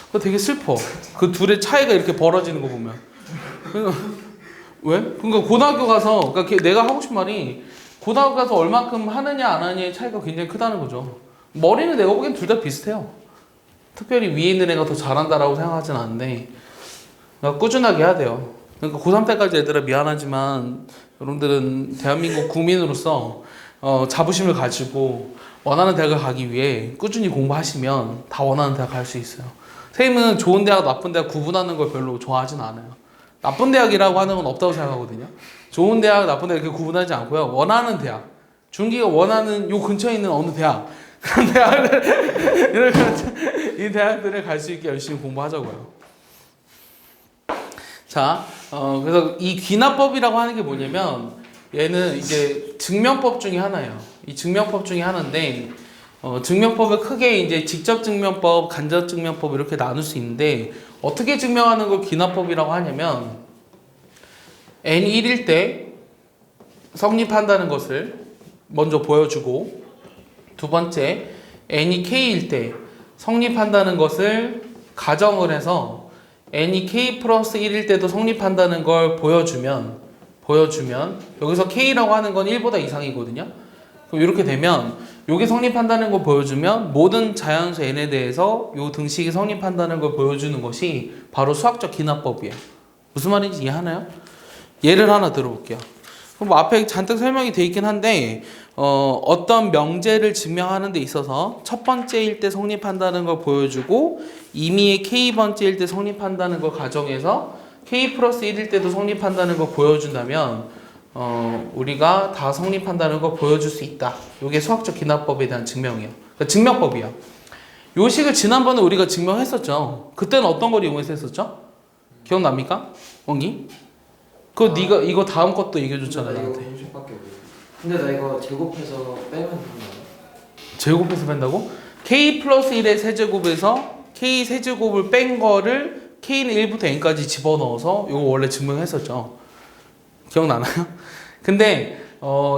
그거 되게 슬퍼. 그 둘의 차이가 이렇게 벌어지는 거 보면. 왜? 그러니까 고등학교 가서 그러니까 내가 하고 싶은 말이 고등학교 가서 얼마큼 하느냐 안 하느냐의 차이가 굉장히 크다는 거죠. 머리는 내가 보기엔 둘 다 비슷해요. 특별히 위에 있는 애가 더 잘한다라고 생각하진 않는데 그러니까 꾸준하게 해야 돼요. 그러니까 고3 때까지 얘들아 미안하지만 여러분들은 대한민국 국민으로서 자부심을 가지고 원하는 대학을 가기 위해 꾸준히 공부하시면 다 원하는 대학 갈 수 있어요. 선생님은 좋은 대학, 나쁜 대학 구분하는 걸 별로 좋아하진 않아요. 나쁜 대학이라고 하는 건 없다고 생각하거든요. 좋은 대학, 나쁜 대학 이렇게 구분하지 않고요. 원하는 대학, 준기가 원하는 요 근처에 있는 어느 대학 그런 대학을 이 대학들을 갈 수 있게 열심히 공부하자고요. 자, 그래서 이 귀납법이라고 하는 게 뭐냐면 얘는 이제 증명법 중에 하나예요. 이 증명법 중에 하나인데 증명법을 크게 이제 직접 증명법, 간접 증명법 이렇게 나눌 수 있는데 어떻게 증명하는 걸 귀납법이라고 하냐면 n이 1일 때 성립한다는 것을 먼저 보여주고 두 번째 n이 k일 때 성립한다는 것을 가정을 해서 n이 k 플러스 1일 때도 성립한다는 걸 보여주면 여기서 k라고 하는 건 1보다 이상이거든요. 그럼 이렇게 되면 요게 성립한다는 걸 보여주면 모든 자연수 n에 대해서 요 등식이 성립한다는 걸 보여주는 것이 바로 수학적 기납법이에요. 무슨 말인지 이해하나요? 예를 하나 들어볼게요. 그럼 뭐 앞에 잔뜩 설명이 돼 있긴 한데 어떤 명제를 증명하는 데 있어서 첫 번째일 때 성립한다는 걸 보여주고 임의의 k번째일 때 성립한다는 걸 가정해서 k 플러스 1일 때도 성립한다는 걸 보여준다면 우리가 다 성립한다는 걸 보여줄 수 있다. 이게 수학적 기납법에 대한 증명이에요. 그러니까 증명법이야. 요 식을 지난번에 우리가 증명했었죠. 그때는 어떤 걸 이용해서 했었죠? 기억납니까? 엉이? 그거 네가 이거 다음 것도 얘기해줬잖아. 나 이거 나한테. 공식밖에 모르겠어. 근데 나 이거 제곱해서 빼면 된다. 제곱해서 뺀다고? k 플러스 1의 세제곱에서 k 세제곱을 뺀 거를 k는 1부터 n까지 집어넣어서 이거 원래 증명했었죠. 기억나나요? 근데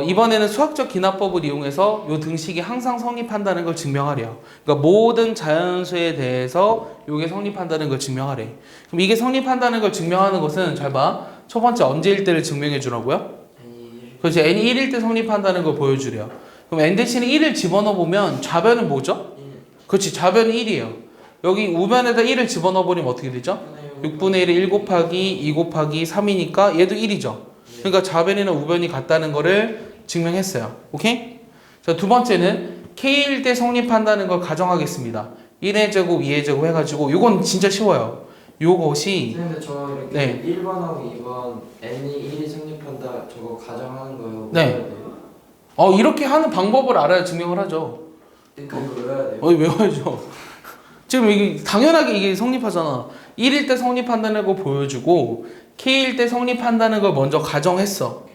이번에는 수학적 기납법을 이용해서 이 등식이 항상 성립한다는 걸 증명하래요. 그러니까 모든 자연수에 대해서 이게 성립한다는 걸 증명하래. 그럼 이게 성립한다는 걸 증명하는 것은 잘 봐. 첫 번째 언제일 때를 증명해 주라고요? 그렇지. n이 1일 때 성립한다는 걸 보여주래요. 그럼 n 대신에 1을 집어넣어 보면 좌변은 뭐죠? 그렇지. 좌변은 1이에요. 여기 우변에다 1을 집어넣어 버리면 어떻게 되죠? 6분의 1이 1 곱하기 2 곱하기 3이니까 얘도 1이죠. 그러니까 좌변이나 우변이 같다는 거를 증명했어요. 오케이? 자, 두 번째는 k일 때 성립한다는 걸 가정하겠습니다. 1의 제곱, 2의 제곱 해가지고 이건 진짜 쉬워요. 요것이 근데 저 이렇게 네. 1번하고 2번 n이 1이 성립한다 저거 가정하는 거요. 네. 외워야 돼요? 이렇게 하는 방법을 알아야 증명을 하죠. 그러니까 이거 외워야 돼요. 외워야죠. 지금 이게 당연하게 이게 성립하잖아. 1일 때 성립한다는 걸 보여주고 k일 때 성립한다는 걸 먼저 가정했어.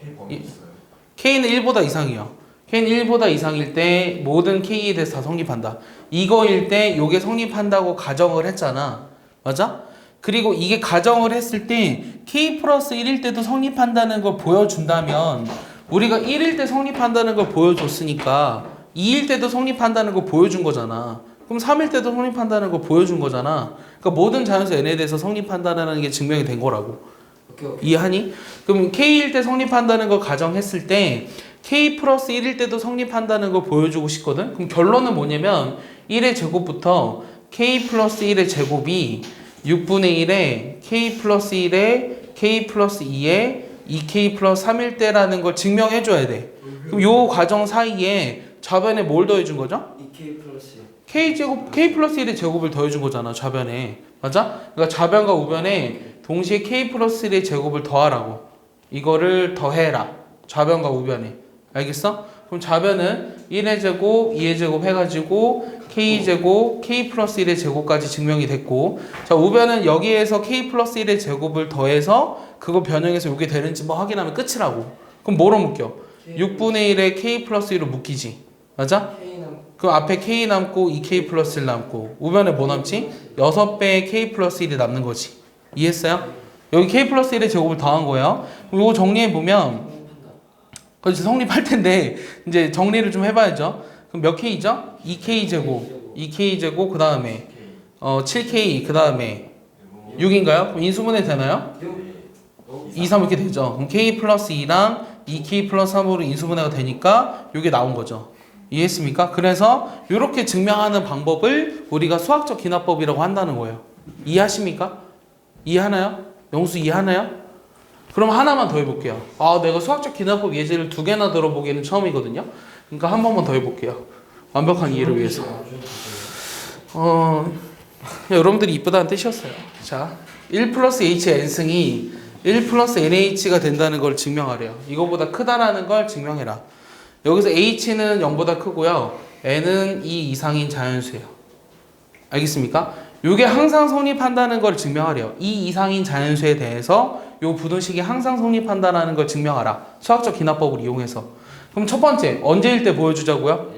k는 1보다 이상이요. k는 1보다 이상일 때 모든 k에 대해서 다 성립한다. 이거일 때 요게 성립한다고 가정을 했잖아. 맞아? 그리고 이게 가정을 했을 때 k 플러스 1일 때도 성립한다는 걸 보여준다면 우리가 1일 때 성립한다는 걸 보여줬으니까 2일 때도 성립한다는 걸 보여준 거잖아. 그럼 3일 때도 성립한다는 걸 보여준 거잖아. 그러니까 모든 자연수 n에 대해서 성립한다는 게 증명이 된 거라고. 오케이. 이해하니? 그럼 k일 때 성립한다는 걸 가정했을 때 k 플러스 1일 때도 성립한다는 걸 보여주고 싶거든? 그럼 결론은 뭐냐면 1의 제곱부터 k 플러스 1의 제곱이 6분의 1에 k 플러스 1에 k 플러스 2에 2k 플러스 3일 때라는 걸 증명해줘야 돼. 그럼 요 과정 사이에 좌변에 뭘 더해준 거죠? 2k 플러스 k 플러스 1의 제곱을 더해준 거잖아, 좌변에. 맞아? 그러니까 좌변과 우변에 동시에 k 플러스 1의 제곱을 더하라고. 이거를 더해라. 좌변과 우변에. 알겠어? 그럼 좌변은 1의 제곱, 2의 제곱 해가지고 k 제곱, k 플러스 1의 제곱까지 증명이 됐고, 자 우변은 여기에서 k 플러스 1의 제곱을 더해서 그거 변형해서 이게 되는지 뭐 확인하면 끝이라고. 그럼 뭐로 묶여? 6분의 1에 k 플러스 1로 묶이지. 맞아? k는 그 앞에 k 남고 2k 플러스 1 남고 우변에 뭐 남지? 6배의 k 플러스 1이 남는 거지. 이해했어요? 여기 k 플러스 1의 제곱을 더한 거예요. 그럼 이거 정리해보면 그렇지, 성립할 텐데 이제 정리를 좀 해봐야죠. 그럼 몇 k죠? 2k 제곱, 2k 제곱 그 다음에 7k 그 다음에 6인가요? 그럼 인수분해 되나요? 6 2, 3 이렇게 되죠. 그럼 k 플러스 2랑 2k 플러스 3으로 인수분해가 되니까 이게 나온 거죠. 이해했습니까? 그래서 이렇게 증명하는 방법을 우리가 수학적 기납법이라고 한다는 거예요. 이해하십니까? 이해하나요? 영수 이해하나요? 그럼 하나만 더 해볼게요. 아, 내가 수학적 기납법 예제를 2개나 들어보기에는 처음이거든요. 그러니까 한 번만 더 해볼게요. 완벽한 이해를 위해서. 여러분들이 이쁘다는 뜻이었어요. 자, 1 플러스 h n승이 1 플러스 nh가 된다는 걸 증명하래요. 이거보다 크다라는 걸 증명해라. 여기서 h는 0보다 크고요. n은 2 이상인 자연수예요. 알겠습니까? 이게 항상 성립한다는 걸 증명하래요. 2 이상인 자연수에 대해서 이 부등식이 항상 성립한다는 걸 증명하라. 수학적 기납법을 이용해서. 그럼 첫 번째, 언제일 때 보여주자고요?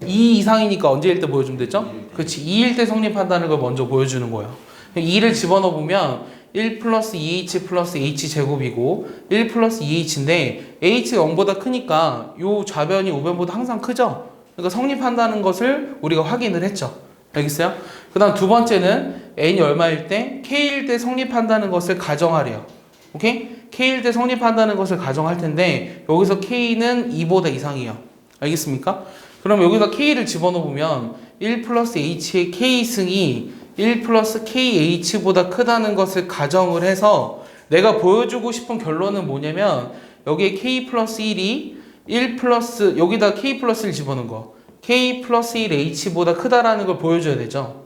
2 이상이니까 언제일 때 보여주면 되죠? 그렇지. 2일 때 성립한다는 걸 먼저 보여주는 거예요. 2를 집어넣으면 1 플러스 2h 플러스 h 제곱이고 1 플러스 2h인데 h가 0보다 크니까 이 좌변이 우변보다 항상 크죠? 그러니까 성립한다는 것을 우리가 확인을 했죠. 알겠어요? 그 다음 두 번째는 n이 얼마일 때? k일 때 성립한다는 것을 가정하래요. 오케이? k일 때 성립한다는 것을 가정할 텐데 여기서 k는 2보다 이상이에요. 알겠습니까? 그럼 여기서 k를 집어넣으면 1 플러스 h의 k승이 1 플러스 kh보다 크다는 것을 가정을 해서 내가 보여주고 싶은 결론은 뭐냐면 여기에 k 플러스 1이 1 플러스 여기다 k 플러스 1 집어넣은 거 k 플러스 1h보다 크다라는 걸 보여줘야 되죠.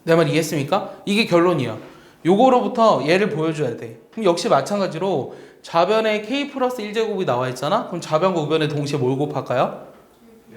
내 말 이해했습니까? 이게 결론이야. 요거로부터 얘를 보여줘야 돼. 그럼 역시 마찬가지로 좌변에 k 플러스 1제곱이 나와 있잖아? 그럼 좌변과 우변에 동시에 뭘 곱할까요?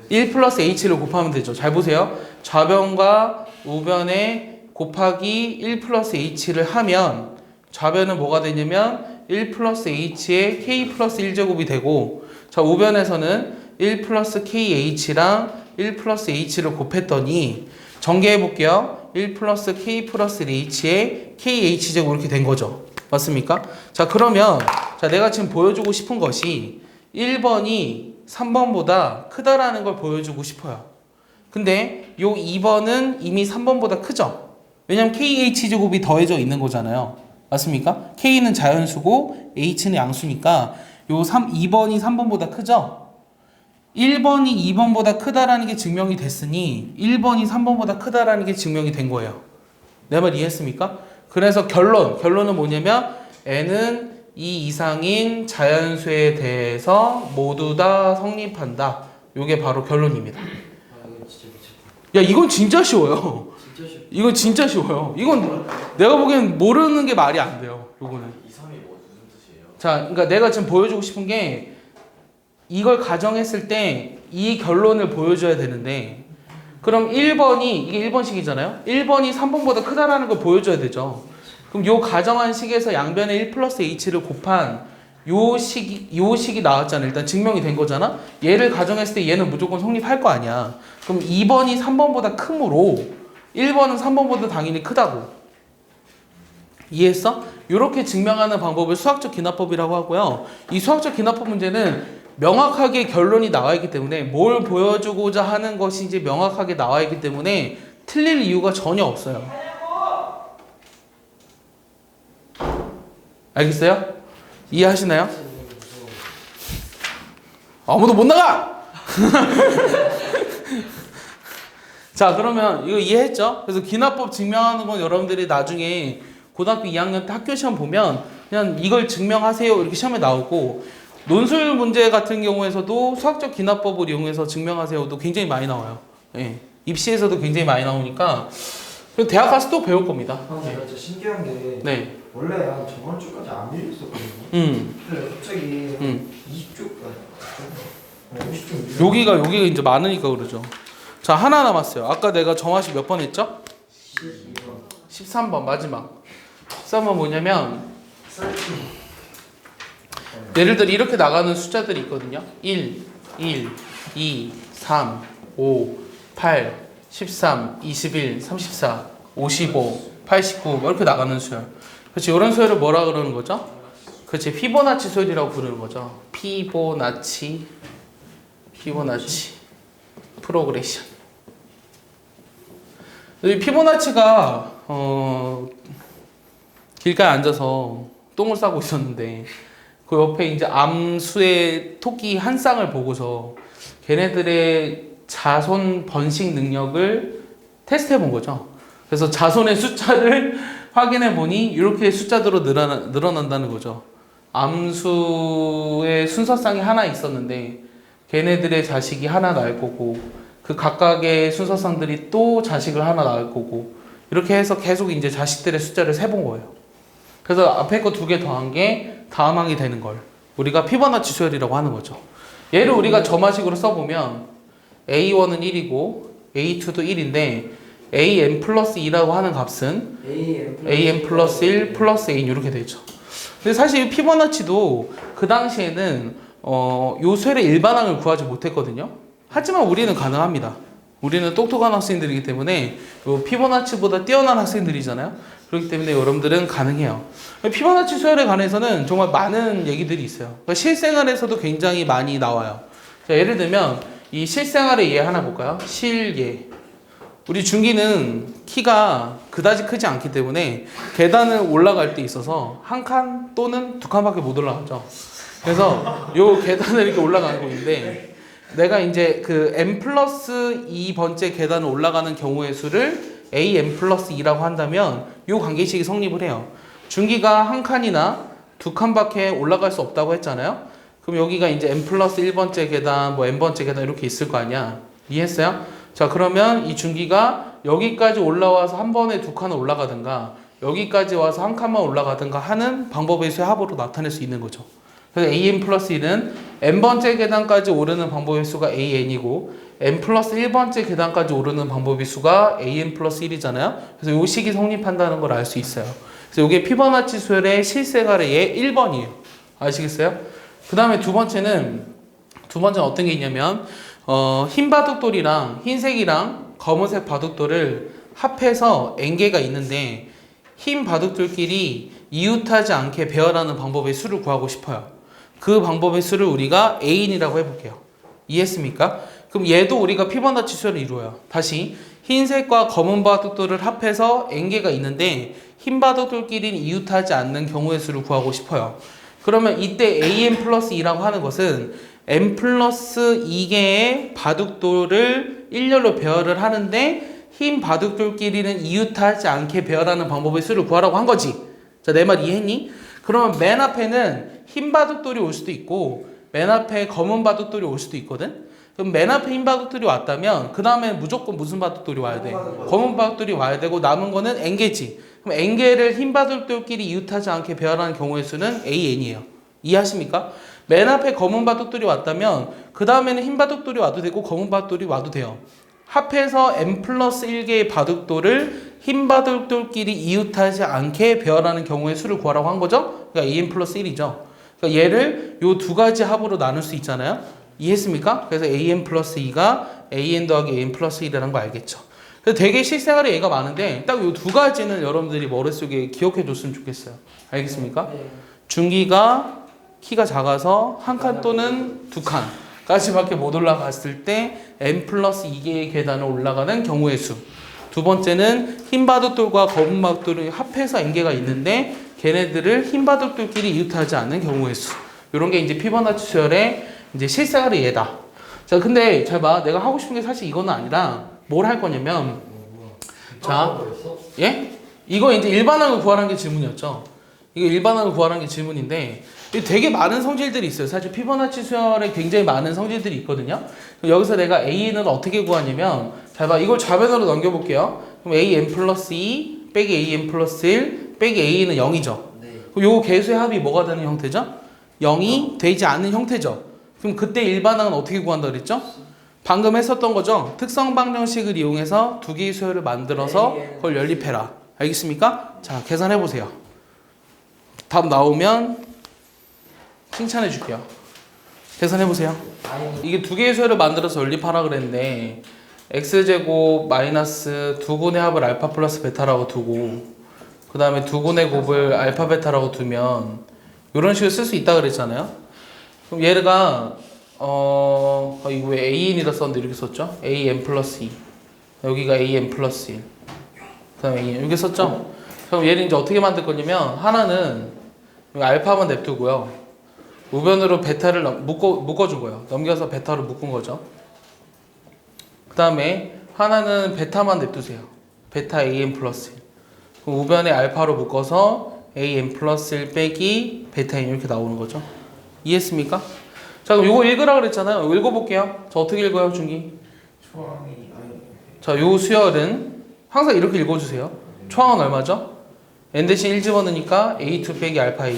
1 플러스 h를 곱하면 되죠. 잘 보세요. 좌변과 우변에 곱하기 1 플러스 h를 하면 좌변은 뭐가 되냐면 1 플러스 h에 k 플러스 1제곱이 되고 자 우변에서는 1 플러스 kh랑 1 플러스 h를 곱했더니 전개해 볼게요. 1 플러스 k 플러스 h에 kh제곱 이렇게 된 거죠. 맞습니까? 자 그러면 자 내가 지금 보여주고 싶은 것이 1번이 3번보다 크다라는 걸 보여주고 싶어요. 근데 요 2번은 이미 3번보다 크죠? 왜냐면 KH제곱이 더해져 있는 거잖아요. 맞습니까? K는 자연수고 H는 양수니까 요 2번이 3번보다 크죠? 1번이 2번보다 크다라는 게 증명이 됐으니 1번이 3번보다 크다라는 게 증명이 된 거예요. 내 말 이해했습니까? 그래서 결론은 뭐냐면 N은 2 이상인 자연수에 대해서 모두 다 성립한다. 요게 바로 결론입니다. 야 이건 진짜 쉬워요. 이건 진짜 쉬워요. 이건 내가 보기엔 모르는 게 말이 안 돼요. 요거는. 2, 3이 무슨 뜻이에요? 자, 그러니까 내가 지금 보여주고 싶은 게 이걸 가정했을 때 이 결론을 보여줘야 되는데 그럼 1번이 이게 1번식이잖아요. 1번이 3번보다 크다라는 걸 보여줘야 되죠. 그럼 요 가정한 식에서 양변에 1 플러스 h를 곱한 요 식이 나왔잖아. 일단 증명이 된 거잖아. 얘를 가정했을 때 얘는 무조건 성립할 거 아니야. 그럼 2번이 3번보다 크므로 1번은 3번보다 당연히 크다고. 이해했어? 이렇게 증명하는 방법을 수학적 기납법이라고 하고요. 이 수학적 기납법 문제는 명확하게 결론이 나와 있기 때문에 뭘 보여주고자 하는 것인지 명확하게 나와 있기 때문에 틀릴 이유가 전혀 없어요. 알겠어요? 이해하시나요? 아무도 못 나가! 자 그러면 이거 이해했죠? 그래서 기납법 증명하는 건 여러분들이 나중에 고등학교 2학년 때 학교 시험 보면 그냥 이걸 증명하세요 이렇게 시험에 나오고 논술 문제 같은 경우에서도 수학적 기납법을 이용해서 증명하세요도 굉장히 많이 나와요. 예. 입시에서도 굉장히 많이 나오니까 그리고 대학 가서 또 배울 겁니다. 제가 진짜 신기한 게 네. 원래 한 저번 주까지 안 밀렸었거든요. 근데 갑자기 20주까지 50주 여기가 이제 많으니까 그러죠. 자 하나 남았어요. 아까 내가 정화식 몇 번 했죠? 13번 마지막. 13번 뭐냐면 예를 들어 이렇게 나가는 숫자들이 있거든요. 1, 2, 3, 5, 8, 13, 21, 34, 55, 89 이렇게 나가는 수열. 그렇지. 이런 수열을 뭐라 그러는 거죠? 그렇지. 피보나치 수열이라고 부르는 거죠. 피보나치 프로그레션. 이 피보나치가 길가에 앉아서 똥을 싸고 있었는데 그 옆에 이제 암수의 토끼 한 쌍을 보고서 걔네들의 자손 번식 능력을 테스트해 본 거죠. 그래서 자손의 숫자를 확인해 보니 이렇게 숫자대로 늘어난다는 거죠. 암수의 순서쌍이 하나 있었는데 걔네들의 자식이 하나 낳을 거고 그 각각의 순서쌍들이 또 자식을 하나 낳을 거고 이렇게 해서 계속 이제 자식들의 숫자를 세본 거예요. 그래서 앞에 거 두 개 더한 게 다음 항이 되는 걸 우리가 피보나치 수열이라고 하는 거죠. 얘를 우리가 점화식으로 써보면 A1은 1이고 A2도 1인데 AN 플러스 2라고 하는 값은 AN 플러스 1 플러스 AN 이렇게 되죠. 근데 사실 피보나치도 그 당시에는 요 수열의 일반항을 구하지 못했거든요. 하지만 우리는 가능합니다. 우리는 똑똑한 학생들이기 때문에 요 피보나치보다 뛰어난 학생들이잖아요. 그렇기 때문에 여러분들은 가능해요. 피보나치 수열에 관해서는 정말 많은 얘기들이 있어요. 그러니까 실생활에서도 굉장히 많이 나와요. 자, 예를 들면 이 실생활의 예 하나 볼까요? 실예. 우리 준기는 키가 그다지 크지 않기 때문에 계단을 올라갈 때 있어서 한 칸 또는 두 칸밖에 못 올라가죠. 그래서 요 계단을 이렇게 올라가고 있는데 내가 이제 그 n 플러스 2번째 계단을 올라가는 경우의 수를 an 플러스 2라고 한다면 요 관계식이 성립을 해요. 준기가 한 칸이나 두 칸밖에 올라갈 수 없다고 했잖아요. 그럼 여기가 이제 n 플러스 1번째 계단, 뭐 n번째 계단 이렇게 있을 거 아니야. 이해했어요? 자, 그러면 이 준기가 여기까지 올라와서 한 번에 두 칸을 올라가든가 여기까지 와서 한 칸만 올라가든가 하는 방법의 수의 합으로 나타낼 수 있는 거죠. 그래서 an 플러스 1은 n번째 계단까지 오르는 방법의 수가 an이고 n 플러스 1번째 계단까지 오르는 방법의 수가 an 플러스 1이잖아요. 그래서 요 식이 성립한다는 걸 알 수 있어요. 그래서 이게 피보나치 수열의 실생활의 1번이에요. 아시겠어요? 그 다음에 두 번째는 어떤 게 있냐면 흰 바둑돌이랑 흰색이랑 검은색 바둑돌을 합해서 n개가 있는데 흰 바둑돌끼리 이웃하지 않게 배열하는 방법의 수를 구하고 싶어요. 그 방법의 수를 우리가 A인이라고 해볼게요. 이해했습니까? 그럼 얘도 우리가 피보나치 수열을 이루어요. 다시 흰색과 검은 바둑돌을 합해서 n개가 있는데 흰 바둑돌끼리는 이웃하지 않는 경우의 수를 구하고 싶어요. 그러면 이때 an 플러스 2라고 하는 것은 n 플러스 2개의 바둑돌을 일렬로 배열을 하는데 흰 바둑돌끼리는 이웃하지 않게 배열하는 방법의 수를 구하라고 한 거지. 자, 내 말 이해했니? 그러면 맨 앞에는 흰 바둑돌이 올 수도 있고 맨 앞에 검은 바둑돌이 올 수도 있거든. 그럼 맨 앞에 흰 바둑돌이 왔다면 그 다음에 무조건 무슨 바둑돌이 와야 돼? 검은 바둑돌이 와야 되고 남은 거는 n개지. 그럼 n개를 흰 바둑돌끼리 이웃하지 않게 배열하는 경우의 수는 an이에요. 이해하십니까? 맨 앞에 검은 바둑돌이 왔다면 그 다음에는 흰 바둑돌이 와도 되고 검은 바둑돌이 와도 돼요. 합해서 n 플러스 1개의 바둑돌을 흰 바둑돌끼리 이웃하지 않게 배열하는 경우의 수를 구하라고 한 거죠. 그러니까 an 플러스 1이죠. 그러니까 얘를 요 두 가지 합으로 나눌 수 있잖아요. 이해했습니까? 그래서 an 플러스 2가 an 더하기 an 플러스 1이라는 거 알겠죠. 그래서 되게 실생활에 얘가 많은데 딱 요 두 가지는 여러분들이 머릿속에 기억해 줬으면 좋겠어요. 알겠습니까? 네. 준기가 키가 작아서 한 칸 또는 두 칸까지밖에 못 올라갔을 때 n 플러스 2개의 계단을 올라가는 경우의 수. 두 번째는 흰 바둑돌과 검은 바둑돌이 합해서 n개가 있는데 걔네들을 흰 바둑돌끼리 이웃하지 않는 경우의 수. 이런 게 이제 피보나치 수열의 이제 실생활의 예다. 자, 근데 잘 봐. 내가 하고 싶은 게 사실 이거는 아니라 뭘 할 거냐면 자, 예? 이거 이제 일반항을 구하라는 게 질문이었죠. 이거 일반항을 구하라는 게 질문인데 되게 많은 성질들이 있어요. 사실 피보나치 수열에 굉장히 많은 성질들이 있거든요. 여기서 내가 A는 어떻게 구하냐면 잘 봐. 이걸 좌변으로 넘겨볼게요. 그럼 AN 플러스 2 빼기 AN 플러스 1 빼기 A는 0이죠. 네. 그럼 요 개수의 합이 뭐가 되는 형태죠? 0이 되지 않는 형태죠. 그럼 그때 일반항은 어떻게 구한다 그랬죠? 방금 했었던 거죠. 특성 방정식을 이용해서 두 개의 수열을 만들어서 그걸 연립해라. 알겠습니까? 자, 계산해 보세요. 답 나오면 칭찬해 줄게요. 계산해 보세요. 이게 두 개의 수열을 만들어서 연립하라 그랬는데 x제곱 마이너스 두 군의 합을 알파 플러스 베타라고 두고 그 다음에 두 군의 곱을 알파 베타라고 두면 이런 식으로 쓸 수 있다 그랬잖아요. 그럼 얘가 이거 왜 an이라 썼는데 이렇게 썼죠? an 플러스 2 여기가 an 플러스 1 그 다음에 an 이렇게 썼죠? 그럼 얘를 이제 어떻게 만들 거냐면 하나는 여기 알파만 냅두고요. 우변으로 베타를 묶어준 거예요. 넘겨서 베타로 묶은 거죠. 그 다음에 하나는 베타만 냅두세요. 베타 am 플러스 1. 그럼 우변에 알파로 묶어서 am 플러스 1 빼기 베타 n 이렇게 나오는 거죠. 이해했습니까? 자, 그럼 요거 읽으라 그랬잖아요. 읽어볼게요. 저 어떻게 읽어요, 준기? 초항이 자, 요 수열은 항상 이렇게 읽어주세요. 초항은 얼마죠? n 대신 1 집어넣으니까 a2 빼기 알파 a1.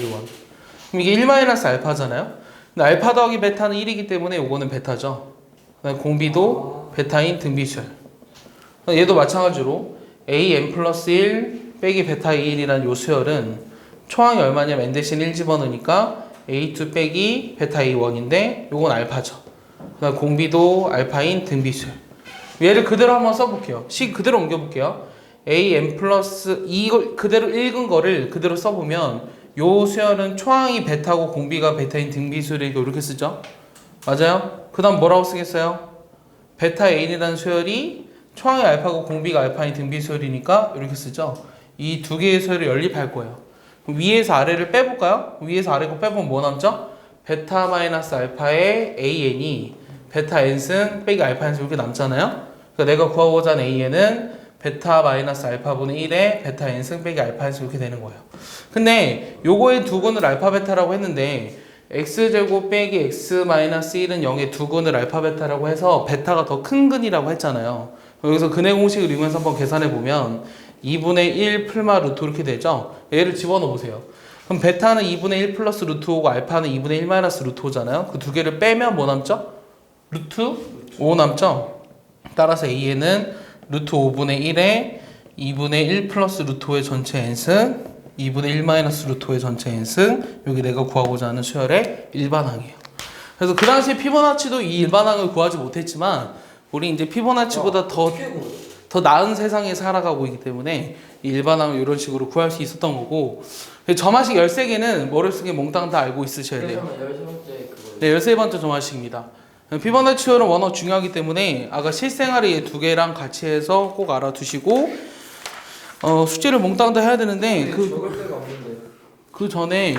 그럼 이게 1 마이너스 알파잖아요. 근데 알파 더하기 베타는 1이기 때문에 요거는 베타죠. 그다음에 공비도 베타인 등비수열. 얘도 마찬가지로 am 플러스 1 빼기 베타 a1이라는 요 수열은 초항이 얼마냐면 n 대신 1 집어넣으니까 a2 빼기 베타 a1인데 요건 알파죠. 그다음에 공비도 알파인 등비수열. 얘를 그대로 한번 써볼게요. 식 그대로 옮겨볼게요. am 플러스 이걸 그대로 읽은 거를 그대로 써보면 요 수열은 초항이 베타고 공비가 베타인 등비수열이고 이렇게 쓰죠. 맞아요? 그 다음 뭐라고 쓰겠어요? 베타 n이라는 수열이 초항이 알파고 공비가 알파인 등비수열이니까 이렇게 쓰죠. 이 두 개의 수열을 연립할 거예요. 그럼 위에서 아래를 빼볼까요? 위에서 아래 거 빼보면 뭐 남죠? 베타 마이너스 알파의 an이 베타 n승 빼기 알파 n승 이렇게 남잖아요. 그러니까 내가 구하고자 하는 an은 베타 마이너스 알파분의 1에 베타 n승 빼기 알파 n승 이렇게 되는 거예요. 근데 요거의 두근을 알파 베타라고 했는데 x제곱 빼기 x 마이너스 1은 0의 두근을 알파 베타라고 해서 베타가 더 큰 근이라고 했잖아요. 여기서 근의 공식을 이용해서 한번 계산해 보면 2분의 1 풀마 루트 이렇게 되죠. 얘를 집어넣어 보세요. 그럼 베타는 2분의 1 플러스 루트 5고 알파는 2분의 1 마이너스 루트 5잖아요. 그 두 개를 빼면 뭐 남죠? 루트 5 남죠. 따라서 a는 루트 5분의 1에 2분의 1 플러스 루트 5의 전체 n승 2분의 1 마이너스 루트 5의 전체 n승 여기 내가 구하고자 하는 수열의 일반항이에요. 그래서 그 당시에 피보나치도 이 일반항을 구하지 못했지만 우리 이제 피보나치보다 더 나은 세상에 살아가고 있기 때문에 이 일반항을 이런 식으로 구할 수 있었던 거고 점화식 13개는 머릿속에 몽땅 다 알고 있으셔야 돼요. 그래서 13번째 그거. 네, 13번째 점화식입니다. 피보나치 수열은 워낙 중요하기 때문에 아까 실생활에 이 두 개랑 같이 해서 꼭 알아두시고 숙제를 몽땅 다 해야 되는데 적을 데가 없는데. 그 전에